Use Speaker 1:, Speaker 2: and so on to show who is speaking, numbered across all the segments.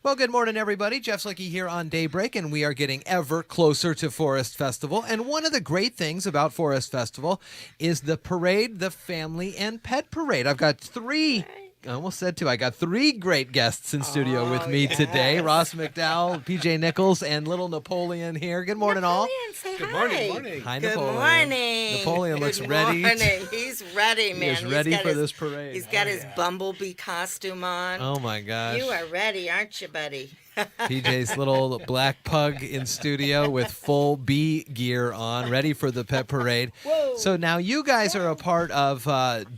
Speaker 1: Well, good morning, everybody. Jeff Slakey here on Daybreak, and we are getting ever closer to Forest Festival. And one of the great things about Forest Festival is the parade, the family and pet parade. I've got three. I almost said two. I got three great guests in studio with me today. Ross McDowell, PJ Nichols, and little Napoleon here. Good morning, all.
Speaker 2: Say
Speaker 3: Good
Speaker 2: hi.
Speaker 3: morning.
Speaker 1: Hi,
Speaker 2: Good
Speaker 1: Napoleon.
Speaker 2: morning.
Speaker 1: Napoleon looks
Speaker 2: Good
Speaker 1: ready.
Speaker 2: morning. He's ready, man.
Speaker 1: He is ready for this parade.
Speaker 2: He's got his bumblebee costume on.
Speaker 1: Oh, my gosh.
Speaker 2: You are ready, aren't you, buddy?
Speaker 1: PJ's little black pug in studio with full bee gear on, ready for the pet parade.
Speaker 2: Whoa.
Speaker 1: So now you guys are a part of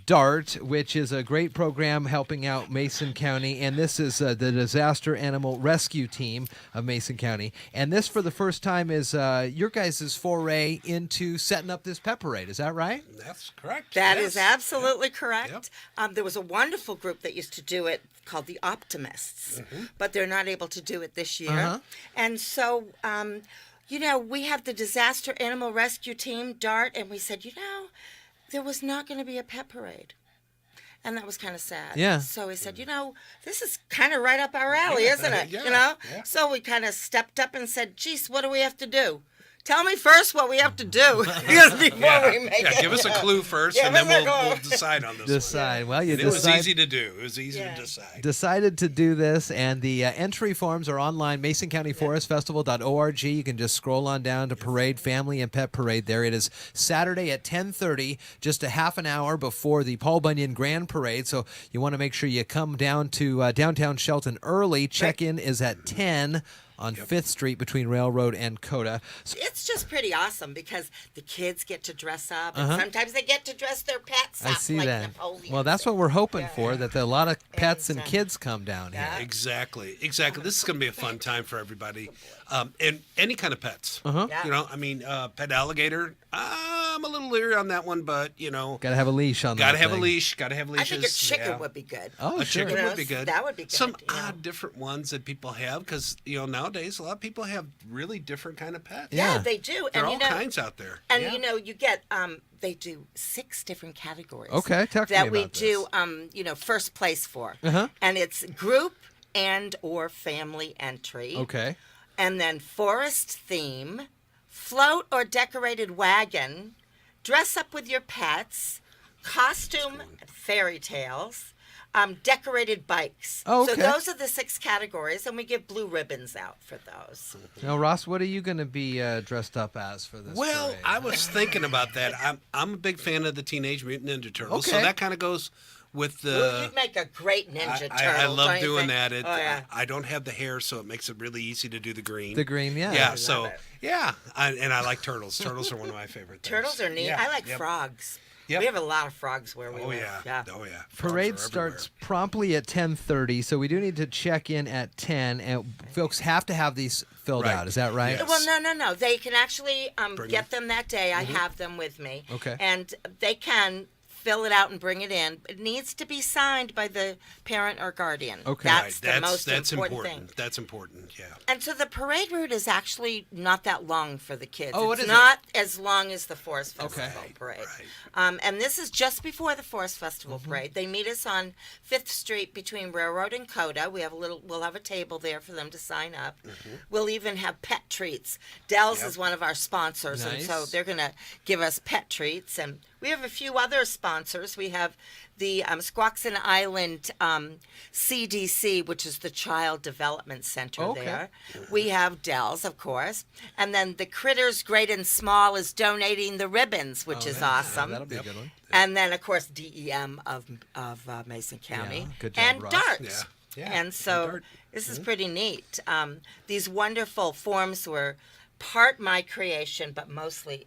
Speaker 1: DART, which is a great program helping out Mason County, and this is the Disaster Animal Rescue Team of Mason County. And this, for the first time, is your guys' foray into setting up this pet parade. Is that right?
Speaker 3: That's correct.
Speaker 2: That
Speaker 3: yes.
Speaker 2: is absolutely correct. There was a wonderful group that used to do it called the Optimists, but they're not able to do it this year. And so, we have the Disaster Animal Rescue Team, DART, and we said, there was not going to be a pet parade. And that was kind of sad.
Speaker 1: Yeah.
Speaker 2: So we said, this is kind of right up our alley, isn't it?
Speaker 3: Yeah.
Speaker 2: So we kind of stepped up and said, geez, what do we have to do? Tell me first what we have to do before we make it.
Speaker 3: Give us a clue first,
Speaker 2: Yeah,
Speaker 3: and then
Speaker 2: give us a
Speaker 3: we'll
Speaker 2: clue.
Speaker 3: decide on this.
Speaker 1: Decide. Well, you
Speaker 3: One. It was
Speaker 1: decide.
Speaker 3: easy to do. It was easy to decide.
Speaker 1: Decided to do this, and the entry forms are online, masoncountyforestfestival.org. You can just scroll on down to Parade, Family and Pet Parade there. It is Saturday at 10:30, just a half an hour before the Paul Bunyan Grand Parade, so you want to make sure you come down to downtown Shelton early. Check-in is at 10 on 5th Street between Railroad and Coda. So,
Speaker 2: It's just pretty awesome because the kids get to dress up, and sometimes they get to dress their pets up
Speaker 1: I see
Speaker 2: like
Speaker 1: that.
Speaker 2: Napoleon.
Speaker 1: Well, that's what we're hoping for, that a lot of pets and kids come down here.
Speaker 3: Exactly. This is going to be a fun time for everybody, and any kind of pets.
Speaker 2: Yeah.
Speaker 3: Pet alligator. I'm a little leery on that one, but
Speaker 1: Got to have a leash on that
Speaker 3: Gotta have a
Speaker 1: thing.
Speaker 3: leash. Gotta have
Speaker 2: I
Speaker 3: leashes.
Speaker 2: think a chicken
Speaker 3: yeah.
Speaker 2: would be good.
Speaker 1: Oh,
Speaker 3: A
Speaker 1: sure.
Speaker 3: chicken would be good.
Speaker 2: That would be good.
Speaker 3: Some odd, different ones that people have, because nowadays a lot of people have really different kind of pets.
Speaker 2: Yeah,
Speaker 1: Yeah.
Speaker 2: they do.
Speaker 3: There are
Speaker 2: and
Speaker 3: all kinds out there.
Speaker 2: And
Speaker 3: yeah.
Speaker 2: you get they do 6 different categories.
Speaker 1: Okay, talk to me
Speaker 2: that
Speaker 1: about
Speaker 2: we
Speaker 1: this.
Speaker 2: do first place for.
Speaker 1: Uh-huh.
Speaker 2: And it's group and or family entry.
Speaker 1: Okay.
Speaker 2: And then forest theme, float or decorated wagon, dress up with your pets, costume fairy tales, decorated bikes.
Speaker 1: Oh, okay.
Speaker 2: So those are the 6 categories, and we give blue ribbons out for those.
Speaker 1: Now, Ross, what are you going to be dressed up as for this
Speaker 3: Well,
Speaker 1: parade?
Speaker 3: I was thinking about that. I'm a big fan of the Teenage Mutant Ninja Turtles, so
Speaker 1: Okay.
Speaker 3: that kind of goes with
Speaker 2: Well,
Speaker 3: the.
Speaker 2: you'd make a great Ninja Turtle.
Speaker 3: I love
Speaker 2: don't you
Speaker 3: doing
Speaker 2: think?
Speaker 3: that.
Speaker 2: Oh, yeah.
Speaker 3: I don't have the hair, so it makes it really easy to do the green.
Speaker 1: The green, yeah.
Speaker 3: Yeah,
Speaker 2: love
Speaker 3: so
Speaker 2: it.
Speaker 3: and I like turtles. Turtles are one of my favorite things.
Speaker 2: Turtles are neat.
Speaker 3: Yeah,
Speaker 2: I like
Speaker 3: yep.
Speaker 2: frogs.
Speaker 3: Yep.
Speaker 2: We have a lot of frogs where we
Speaker 3: Oh
Speaker 2: live.
Speaker 3: yeah. Oh yeah. Frogs
Speaker 1: Parade
Speaker 3: are
Speaker 1: starts
Speaker 3: everywhere.
Speaker 1: promptly at 10:30, so we do need to check in at 10, and folks have to have these filled
Speaker 3: Right.
Speaker 1: out. Is that right?
Speaker 3: Yes.
Speaker 2: Well, no. They can actually
Speaker 3: Bring
Speaker 2: get them that day. I have them with me.
Speaker 1: Okay.
Speaker 2: And they can fill it out and bring it in. It needs to be signed by the parent or guardian.
Speaker 1: Okay.
Speaker 2: That's the
Speaker 3: Right.
Speaker 2: most
Speaker 3: That's
Speaker 2: important thing.
Speaker 3: That's important. Yeah.
Speaker 2: And so the parade route is actually not that long for the kids.
Speaker 1: Oh, what
Speaker 2: it's
Speaker 1: is it?
Speaker 2: not as long as the Forest Festival
Speaker 1: Okay.
Speaker 2: parade.
Speaker 3: Right.
Speaker 2: And this is just before the Forest Festival parade. They meet us on 5th Street between Railroad and Coda. We'll have a table there for them to sign up. We'll even have pet treats. Dell's is one of our sponsors, and so
Speaker 1: Nice.
Speaker 2: they're going to give us pet treats. And we have a few other sponsors. We have the Squaxin Island CDC, which is the Child Development Center
Speaker 1: Okay.
Speaker 2: there. We have Dell's, of course. And then the Critters Great and Small is donating the ribbons, which is awesome.
Speaker 1: That'll be a good one.
Speaker 2: And then, of course, DEM of Mason County.
Speaker 1: Yeah, good job,
Speaker 2: and
Speaker 1: Ross.
Speaker 2: DART.
Speaker 3: Yeah. Yeah.
Speaker 2: And so
Speaker 3: DART.
Speaker 2: this is pretty neat. These wonderful forms were part my creation, but mostly,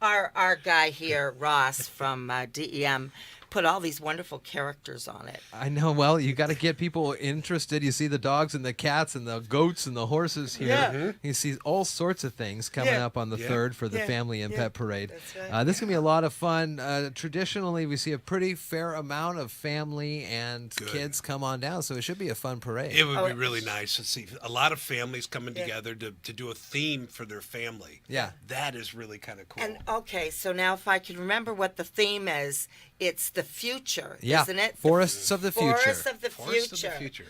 Speaker 2: our guy here, Ross from DEM, put all these wonderful characters on it.
Speaker 1: I know. Well, you got to get people interested. You see the dogs and the cats and the goats and the horses here.
Speaker 2: Yeah.
Speaker 1: You see all sorts of things coming
Speaker 2: Yeah.
Speaker 1: up on the
Speaker 3: Yeah.
Speaker 1: 3rd for the
Speaker 2: Yeah.
Speaker 1: Family and
Speaker 2: Yeah.
Speaker 1: Pet Parade.
Speaker 2: That's right.
Speaker 1: This is going to be a lot of fun. Traditionally, we see a pretty fair amount of family and
Speaker 3: Good.
Speaker 1: kids come on down, so it should be a fun parade.
Speaker 3: It would be really nice to see a lot of families coming together to do a theme for their family.
Speaker 1: Yeah.
Speaker 3: That is really kind of cool.
Speaker 2: And okay, so now if I can remember what the theme is, it's the future,
Speaker 1: Yeah,
Speaker 2: isn't it?
Speaker 1: Forests of the Future.
Speaker 2: Forests of the
Speaker 3: Forest of
Speaker 2: future.
Speaker 3: the future.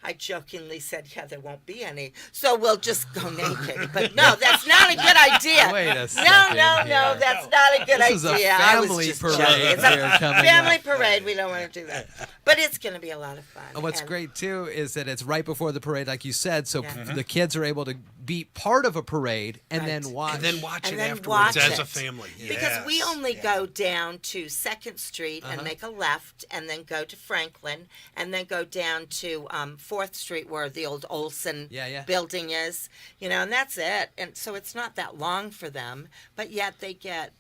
Speaker 2: I jokingly said, yeah, there won't be any, so we'll just go naked. But no, that's not a good idea.
Speaker 1: Wait a
Speaker 2: No,
Speaker 1: second
Speaker 2: no,
Speaker 1: here.
Speaker 2: that's not a good
Speaker 1: This is a
Speaker 2: idea. I was
Speaker 1: family
Speaker 2: just
Speaker 1: parade
Speaker 2: joking. It's
Speaker 1: here
Speaker 2: a
Speaker 1: coming
Speaker 2: family
Speaker 1: up.
Speaker 2: parade. We don't want to do that. But it's going to be a lot of fun.
Speaker 1: And what's
Speaker 2: And-
Speaker 1: great too is that it's right before the parade, like you said, so
Speaker 2: Yeah.
Speaker 1: the kids are able to be part of a parade and
Speaker 2: Right.
Speaker 1: then watch.
Speaker 3: And then watch
Speaker 2: And
Speaker 3: it
Speaker 2: then
Speaker 3: afterwards
Speaker 2: watch
Speaker 3: as
Speaker 2: it.
Speaker 3: a family.
Speaker 2: Because we
Speaker 3: Yes.
Speaker 2: only go down to 2nd Street
Speaker 1: Uh-huh.
Speaker 2: and make a left, and then go to Franklin, and then go down to 4th Street where the old Olson
Speaker 1: Yeah.
Speaker 2: building is, and that's it. And so it's not that long for them, but yet they get,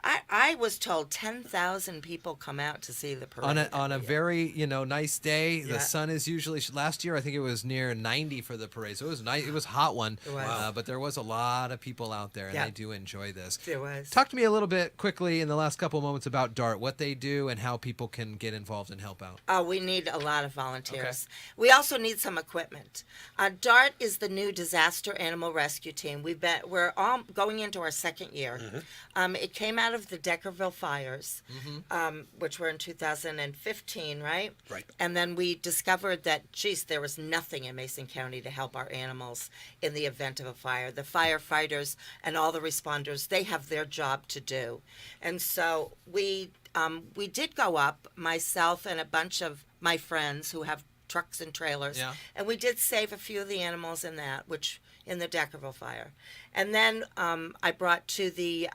Speaker 2: I was told 10,000 people come out to see the parade.
Speaker 1: on a very nice day.
Speaker 2: Yeah.
Speaker 1: The sun is usually last year. I think it was near 90 for the parade, so it was nice. It was a hot one,
Speaker 2: It was.
Speaker 1: but there was a lot of people out there, and
Speaker 2: Yeah.
Speaker 1: they do enjoy this.
Speaker 2: There was.
Speaker 1: Talk to me a little bit quickly in the last couple of moments about DART, what they do, and how people can get involved and help out.
Speaker 2: Oh, we need a lot of volunteers. We also need some equipment. DART is the new disaster animal rescue team. We're all going into our 2nd year. It came out of the Deckerville fires, which were in 2015, right?
Speaker 3: Right.
Speaker 2: And then we discovered that, geez, there was nothing in Mason County to help our animals in the event of a fire. The firefighters and all the responders, they have their job to do. And so we did go up, myself and a bunch of my friends who have trucks and trailers,
Speaker 1: Yeah.
Speaker 2: and we did save a few of the animals in the Deckerville fire. And then I brought to the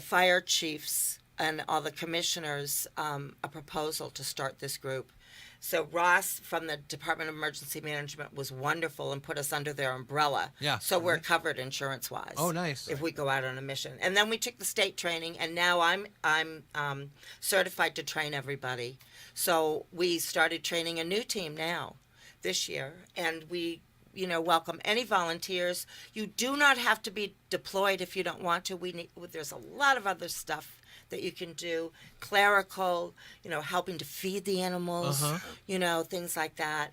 Speaker 2: fire chiefs and all the commissioners a proposal to start this group. So Ross from the Department of Emergency Management was wonderful and put us under their umbrella.
Speaker 1: Yeah.
Speaker 2: So we're covered insurance-wise.
Speaker 1: Oh, nice.
Speaker 2: If we go out on a mission. And then we took the state training, and now I'm certified to train everybody. So we started training a new team now this year, and we welcome any volunteers. You do not have to be deployed if you don't want to. There's a lot of other stuff that you can do, clerical, helping to feed the animals, things like that.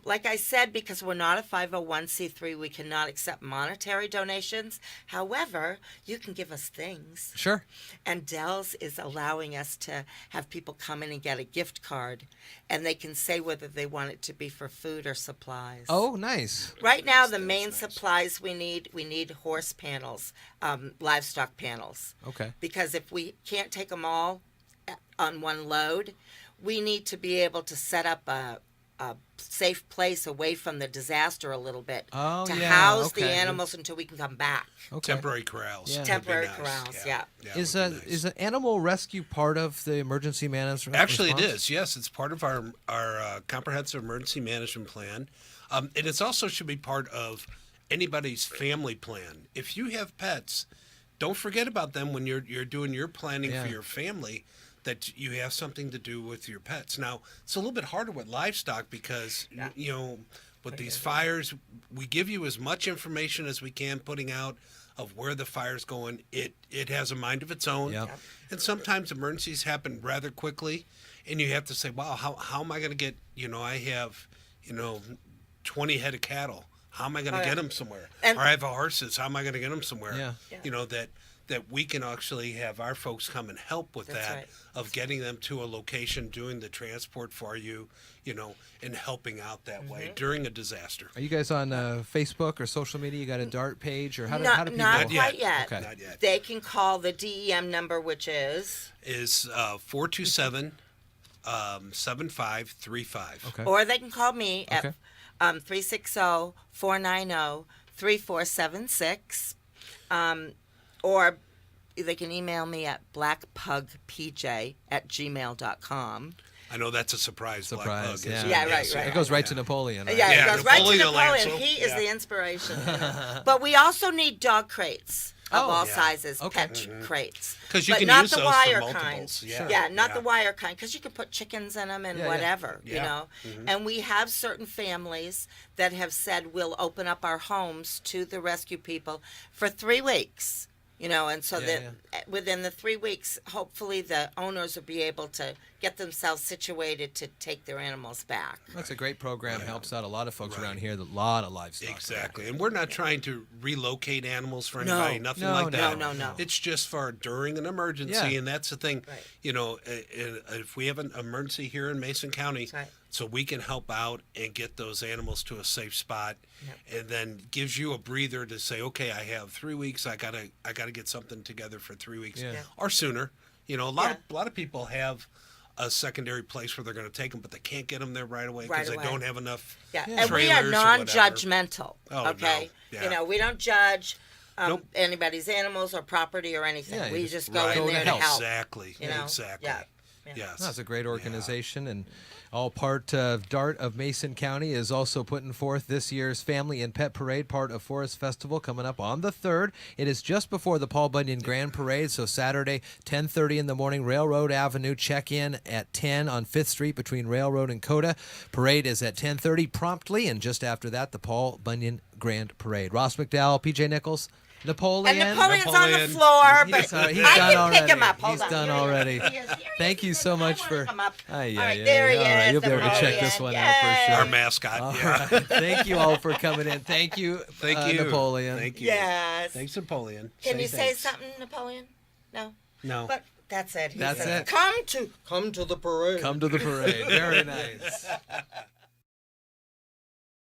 Speaker 2: Like I said, because we're not a 501c3, we cannot accept monetary donations. However, you can give us things.
Speaker 1: Sure.
Speaker 2: And Dell's is allowing us to have people come in and get a gift card, and they can say whether they want it to be for food or supplies.
Speaker 1: Oh, nice.
Speaker 2: Right now, the main supplies we need horse panels, livestock panels.
Speaker 1: Okay.
Speaker 2: Because if we can't take them all on one load, we need to be able to set up a safe place away from the disaster a little bit
Speaker 1: Oh,
Speaker 2: to
Speaker 1: yeah,
Speaker 2: house the
Speaker 1: okay.
Speaker 2: animals until we can come back.
Speaker 1: Okay.
Speaker 3: Temporary corrals.
Speaker 1: Yeah.
Speaker 3: would be
Speaker 2: Temporary
Speaker 3: nice.
Speaker 2: corrals, yeah.
Speaker 1: Is
Speaker 3: would be nice.
Speaker 1: is an animal rescue part of the emergency management?
Speaker 3: Actually, it
Speaker 1: response?
Speaker 3: is. Yes, it's part of our comprehensive emergency management plan, and it's also should be part of anybody's family plan. If you have pets, don't forget about them when you're doing your planning
Speaker 1: Yeah.
Speaker 3: for your family. That you have something to do with your pets. Now, it's a little bit harder with livestock because with these fires, we give you as much information as we can, putting out of where the fire's going. It has a mind of its own.
Speaker 1: Yep.
Speaker 3: And sometimes emergencies happen rather quickly, and you have to say, wow, how am I going to get, I have, 20 head of cattle. How am I going to get them somewhere?
Speaker 2: And-
Speaker 3: or I have horses. How am I going to get them somewhere?
Speaker 1: Yeah.
Speaker 2: Yeah.
Speaker 3: That we can actually have our folks come and help with
Speaker 2: That's
Speaker 3: that,
Speaker 2: right.
Speaker 3: of getting them to a location, doing the transport for you, and helping out that way during a disaster.
Speaker 1: Are you guys on Facebook or social media? You got a DART page, or how do
Speaker 2: Not
Speaker 1: people?
Speaker 2: quite
Speaker 3: yet.
Speaker 2: yet.
Speaker 1: Okay.
Speaker 3: Not yet.
Speaker 2: They can call the DEM number, which is,
Speaker 3: Is 427 7535.
Speaker 1: Okay.
Speaker 2: or they can call me
Speaker 1: Okay.
Speaker 2: at 360-490-3476. Or they can email me at blackpugpj@gmail.com.
Speaker 3: I know that's a surprise. Black
Speaker 1: Surprise,
Speaker 3: Bug,
Speaker 1: yeah.
Speaker 3: isn't it?
Speaker 2: Yeah, right,
Speaker 3: Yes,
Speaker 2: right.
Speaker 1: It goes right to Napoleon. Right?
Speaker 2: Yeah,
Speaker 3: Yeah,
Speaker 2: it goes right to
Speaker 3: Napoleon
Speaker 2: Napoleon.
Speaker 3: Lancel.
Speaker 2: He is
Speaker 3: Yeah.
Speaker 2: the inspiration. But we also need dog crates of
Speaker 1: Oh,
Speaker 2: all
Speaker 3: yeah.
Speaker 2: sizes,
Speaker 1: Okay.
Speaker 2: pet crates.
Speaker 3: 'Cause you
Speaker 2: But
Speaker 3: can
Speaker 2: not
Speaker 3: use
Speaker 2: the
Speaker 3: those for
Speaker 2: wire
Speaker 3: multiples.
Speaker 2: kind.
Speaker 3: Yeah.
Speaker 2: Yeah, not the
Speaker 3: Yeah.
Speaker 2: wire kind, because you can put chickens in them and
Speaker 1: Yeah, yeah.
Speaker 2: whatever,
Speaker 3: Yeah.
Speaker 2: And we have certain families that have said we'll open up our homes to the rescue people for 3 weeks. And so
Speaker 1: Yeah,
Speaker 2: that within the 3 weeks, hopefully the owners will be able to get themselves situated to take their animals back.
Speaker 1: That's a great program. Helps out a lot of folks around here. A lot of livestock.
Speaker 3: Exactly. And we're not trying to relocate animals for anybody, nothing like that.
Speaker 2: No.
Speaker 3: It's just for during an emergency,
Speaker 1: Yeah.
Speaker 3: and that's the thing.
Speaker 2: Right.
Speaker 3: If we have an emergency here in Mason County,
Speaker 2: Right.
Speaker 3: so we can help out and get those animals to a safe spot, and then gives you a breather to say, okay, I have 3 weeks. I gotta get something together for 3 weeks or sooner. A lot of people have a secondary place where they're going to take them, but they can't get them there right away because they don't have enough
Speaker 2: And we are
Speaker 3: trailers or
Speaker 2: non-judgmental.
Speaker 3: Oh,
Speaker 2: okay,
Speaker 3: no. Yeah.
Speaker 2: we don't judge
Speaker 3: Nope.
Speaker 2: anybody's animals or property or anything.
Speaker 1: Yeah,
Speaker 2: we
Speaker 1: you
Speaker 2: just
Speaker 1: just
Speaker 2: go in there to help.
Speaker 3: Exactly. Exactly.
Speaker 2: Yeah.
Speaker 3: Yes.
Speaker 1: That's a great organization, and all part of DART of Mason County is also putting forth this year's Family and Pet Parade, part of Forest Festival, coming up on the 3rd. It is just before the Paul Bunyan Grand Parade, so Saturday, 10:30 in the morning, Railroad Avenue. Check in at 10 on 5th Street between Railroad and Coda. Parade is at 10:30 promptly, and just after that, the Paul Bunyan Grand Parade. Ross McDowell, PJ Nichols. Napoleon.
Speaker 2: And Napoleon's on the floor, but
Speaker 1: He's
Speaker 2: I
Speaker 1: done
Speaker 2: can
Speaker 1: already.
Speaker 2: pick him up. Hold
Speaker 1: He's
Speaker 2: on.
Speaker 1: done
Speaker 2: Here he is.
Speaker 1: already.
Speaker 2: Here he is. Here he
Speaker 1: Thank you
Speaker 2: is.
Speaker 1: so much
Speaker 2: I
Speaker 1: for.
Speaker 2: wanna come up.
Speaker 1: All
Speaker 2: All right, there he is.
Speaker 1: You'll be able to check
Speaker 2: Napoleon.
Speaker 1: this one out for
Speaker 2: Yay.
Speaker 1: sure.
Speaker 3: Our mascot.
Speaker 1: All
Speaker 3: yeah.
Speaker 1: right. Thank you all for coming in. Thank you,
Speaker 3: Thank you,
Speaker 1: Napoleon.
Speaker 3: Thank you.
Speaker 2: Yes.
Speaker 3: Thanks, Napoleon.
Speaker 2: Can you say
Speaker 3: thanks.
Speaker 2: something, Napoleon? No.
Speaker 3: No.
Speaker 2: But that's it. He
Speaker 1: That's
Speaker 2: said,
Speaker 1: it.
Speaker 2: Come to the parade.
Speaker 1: Come to the parade. Very nice.